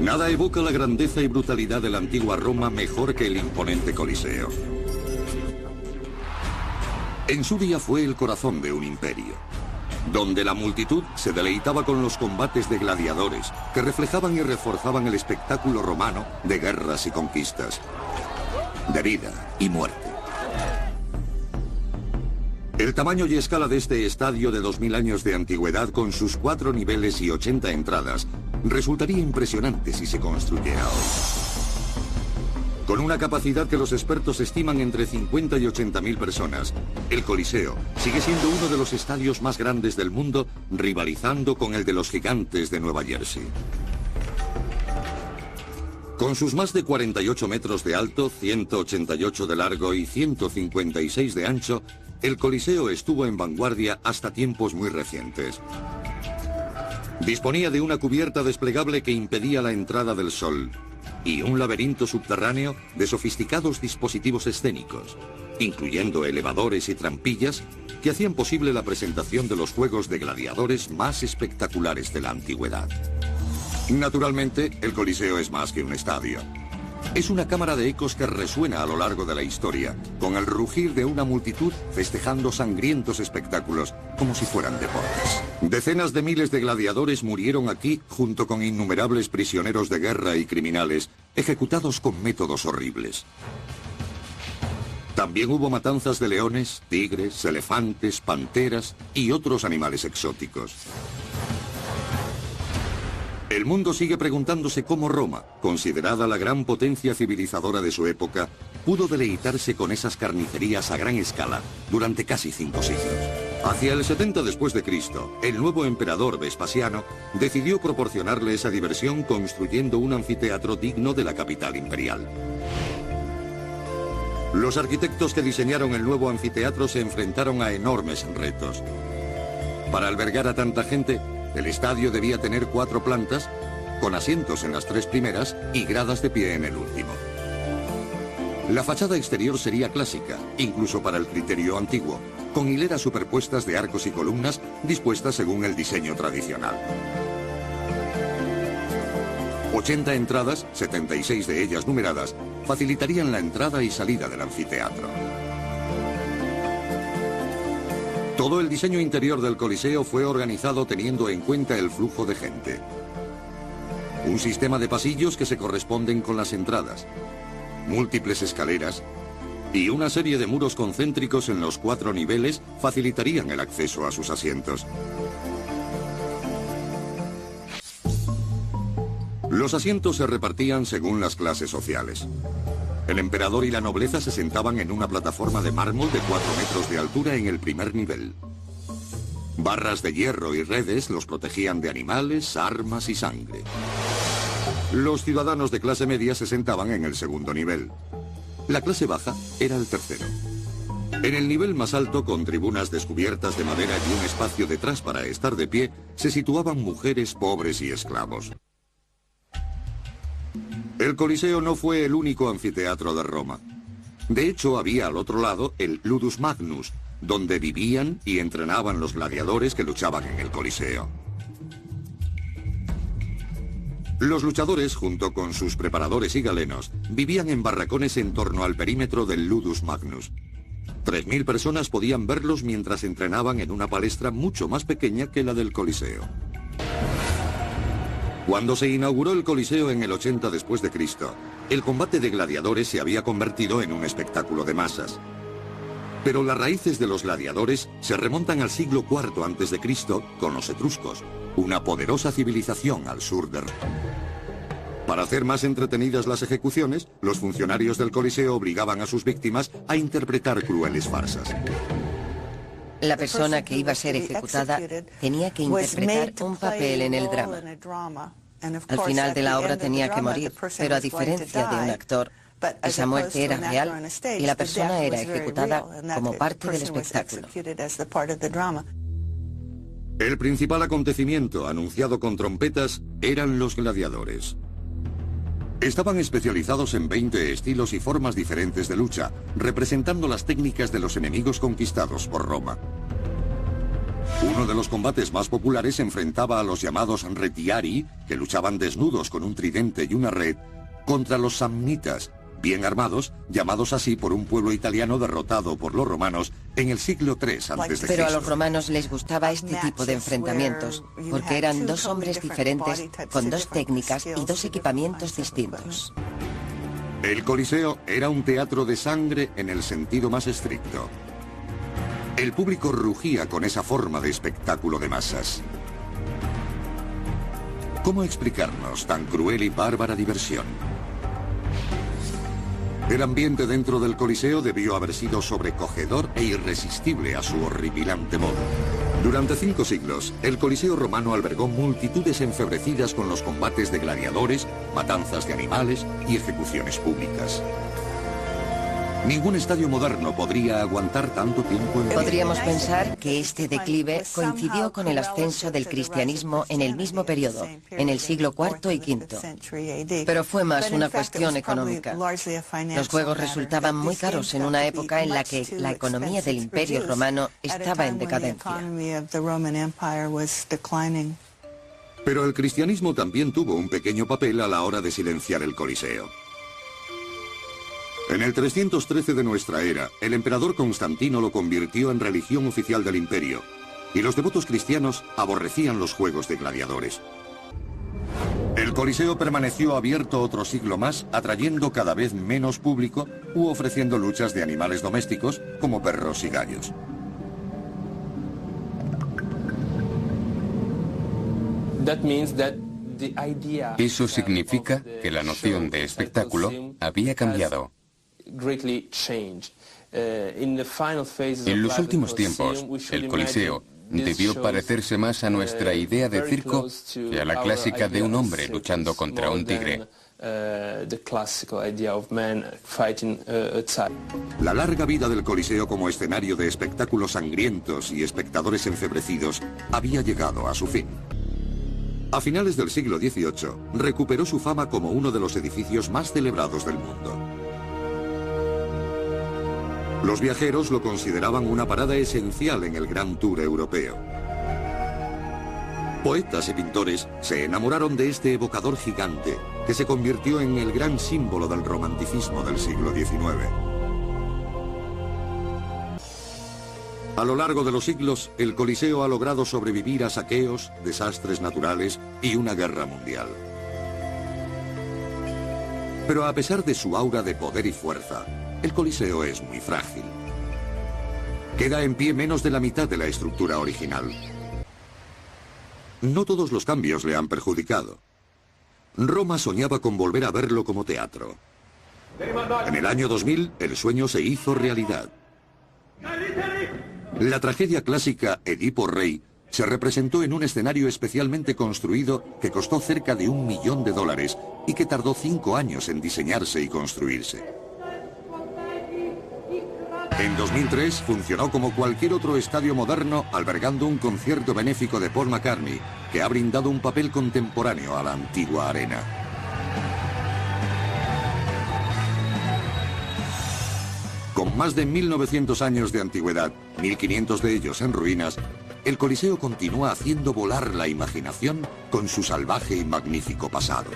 Nada evoca la grandeza y brutalidad de la antigua Roma mejor que el imponente Coliseo. En su día fue el corazón de un imperio, donde la multitud se deleitaba con los combates de gladiadores que reflejaban y reforzaban el espectáculo romano de guerras y conquistas, de vida y muerte. El tamaño y escala de este estadio de 2000 años de antigüedad, con sus 4 niveles y 80 entradas, resultaría impresionante si se construyera hoy. Con una capacidad que los expertos estiman entre 50 y 80.000 personas, el Coliseo sigue siendo uno de los estadios más grandes del mundo, rivalizando con el de los Gigantes de Nueva Jersey. Con sus más de 48 metros de alto, 188 de largo y 156 de ancho, el Coliseo estuvo en vanguardia hasta tiempos muy recientes. Disponía de una cubierta desplegable que impedía la entrada del sol y un laberinto subterráneo de sofisticados dispositivos escénicos, incluyendo elevadores y trampillas que hacían posible la presentación de los juegos de gladiadores más espectaculares de la antigüedad. Naturalmente, el Coliseo es más que un estadio. Es una cámara de ecos que resuena a lo largo de la historia, con el rugir de una multitud festejando sangrientos espectáculos, como si fueran deportes. Decenas de miles de gladiadores murieron aquí, junto con innumerables prisioneros de guerra y criminales, ejecutados con métodos horribles. También hubo matanzas de leones, tigres, elefantes, panteras y otros animales exóticos. El mundo sigue preguntándose cómo Roma, considerada la gran potencia civilizadora de su época, pudo deleitarse con esas carnicerías a gran escala durante casi 5 siglos. Hacia el 70 después de Cristo, el nuevo emperador Vespasiano decidió proporcionarle esa diversión construyendo un anfiteatro digno de la capital imperial. Los arquitectos que diseñaron el nuevo anfiteatro se enfrentaron a enormes retos. Para albergar a tanta gente, el estadio debía tener 4 plantas, con asientos en las 3 primeras y gradas de pie en el último. La fachada exterior sería clásica, incluso para el criterio antiguo, con hileras superpuestas de arcos y columnas dispuestas según el diseño tradicional. 80 entradas, 76 de ellas numeradas, facilitarían la entrada y salida del anfiteatro. Todo el diseño interior del Coliseo fue organizado teniendo en cuenta el flujo de gente. Un sistema de pasillos que se corresponden con las entradas, múltiples escaleras y una serie de muros concéntricos en los 4 niveles facilitarían el acceso a sus asientos. Los asientos se repartían según las clases sociales. El emperador y la nobleza se sentaban en una plataforma de mármol de 4 metros de altura en el primer nivel. Barras de hierro y redes los protegían de animales, armas y sangre. Los ciudadanos de clase media se sentaban en el segundo nivel. La clase baja era el tercero. En el nivel más alto, con tribunas descubiertas de madera y un espacio detrás para estar de pie, se situaban mujeres, pobres y esclavos. El Coliseo no fue el único anfiteatro de Roma. De hecho, había al otro lado el Ludus Magnus, donde vivían y entrenaban los gladiadores que luchaban en el Coliseo. Los luchadores, junto con sus preparadores y galenos, vivían en barracones en torno al perímetro del Ludus Magnus. 3000 personas podían verlos mientras entrenaban en una palestra mucho más pequeña que la del Coliseo. Cuando se inauguró el Coliseo en el 80 después de Cristo, el combate de gladiadores se había convertido en un espectáculo de masas. Pero las raíces de los gladiadores se remontan al siglo IV antes de Cristo con los etruscos, una poderosa civilización al sur de Roma. Para hacer más entretenidas las ejecuciones, los funcionarios del Coliseo obligaban a sus víctimas a interpretar crueles farsas. La persona que iba a ser ejecutada tenía que interpretar un papel en el drama. Al final de la obra tenía que morir, pero a diferencia de un actor, esa muerte era real y la persona era ejecutada como parte del espectáculo. El principal acontecimiento, anunciado con trompetas, eran los gladiadores. Estaban especializados en 20 estilos y formas diferentes de lucha, representando las técnicas de los enemigos conquistados por Roma. Uno de los combates más populares enfrentaba a los llamados retiari, que luchaban desnudos con un tridente y una red, contra los samnitas, bien armados, llamados así por un pueblo italiano derrotado por los romanos en el siglo III a.C. Pero a los romanos les gustaba este tipo de enfrentamientos, porque eran dos hombres diferentes, con dos técnicas y dos equipamientos distintos. El Coliseo era un teatro de sangre en el sentido más estricto. El público rugía con esa forma de espectáculo de masas. ¿Cómo explicarnos tan cruel y bárbara diversión? El ambiente dentro del Coliseo debió haber sido sobrecogedor e irresistible a su horripilante modo. Durante 5 siglos, el Coliseo romano albergó multitudes enfebrecidas con los combates de gladiadores, matanzas de animales y ejecuciones públicas. Ningún estadio moderno podría aguantar tanto tiempo en pie. Podríamos pensar que este declive coincidió con el ascenso del cristianismo en el mismo periodo, en el siglo IV y V. Pero fue más una cuestión económica. Los juegos resultaban muy caros en una época en la que la economía del Imperio Romano estaba en decadencia. Pero el cristianismo también tuvo un pequeño papel a la hora de silenciar el Coliseo. En el 313 de nuestra era, el emperador Constantino lo convirtió en religión oficial del imperio, y los devotos cristianos aborrecían los juegos de gladiadores. El Coliseo permaneció abierto otro siglo más, atrayendo cada vez menos público u ofreciendo luchas de animales domésticos como perros y gallos. Eso significa que la noción de espectáculo había cambiado. En los últimos tiempos, el Coliseo debió parecerse más a nuestra idea de circo que a la clásica de un hombre luchando contra un tigre. La larga vida del Coliseo como escenario de espectáculos sangrientos y espectadores enfebrecidos había llegado a su fin. A finales del siglo XVIII, recuperó su fama como uno de los edificios más celebrados del mundo. Los viajeros lo consideraban una parada esencial en el Gran Tour europeo. Poetas y pintores se enamoraron de este evocador gigante que se convirtió en el gran símbolo del romanticismo del siglo XIX. A lo largo de los siglos, el Coliseo ha logrado sobrevivir a saqueos, desastres naturales y una guerra mundial. Pero a pesar de su aura de poder y fuerza, el Coliseo es muy frágil. Queda en pie menos de la mitad de la estructura original. No todos los cambios le han perjudicado. Roma soñaba con volver a verlo como teatro. En el año 2000, el sueño se hizo realidad. La tragedia clásica Edipo Rey se representó en un escenario especialmente construido que costó cerca de $1 millón y que tardó 5 años en diseñarse y construirse. En 2003 funcionó como cualquier otro estadio moderno, albergando un concierto benéfico de Paul McCartney, que ha brindado un papel contemporáneo a la antigua arena. Con más de 1900 años de antigüedad, 1500 de ellos en ruinas, el Coliseo continúa haciendo volar la imaginación con su salvaje y magnífico pasado.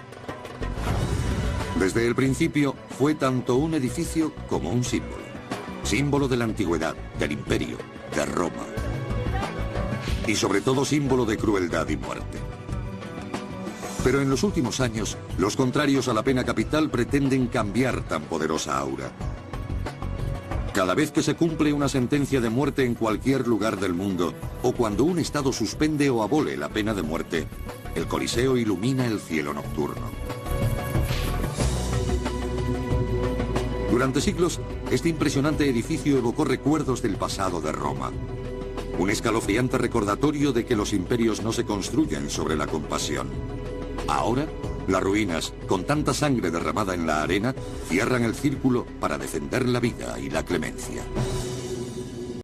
Desde el principio fue tanto un edificio como un símbolo. Símbolo de la antigüedad, del imperio, de Roma. Y sobre todo símbolo de crueldad y muerte. Pero en los últimos años, los contrarios a la pena capital pretenden cambiar tan poderosa aura. Cada vez que se cumple una sentencia de muerte en cualquier lugar del mundo, o cuando un estado suspende o abole la pena de muerte, el Coliseo ilumina el cielo nocturno. Durante siglos, este impresionante edificio evocó recuerdos del pasado de Roma. Un escalofriante recordatorio de que los imperios no se construyen sobre la compasión. Ahora, las ruinas, con tanta sangre derramada en la arena, cierran el círculo para defender la vida y la clemencia.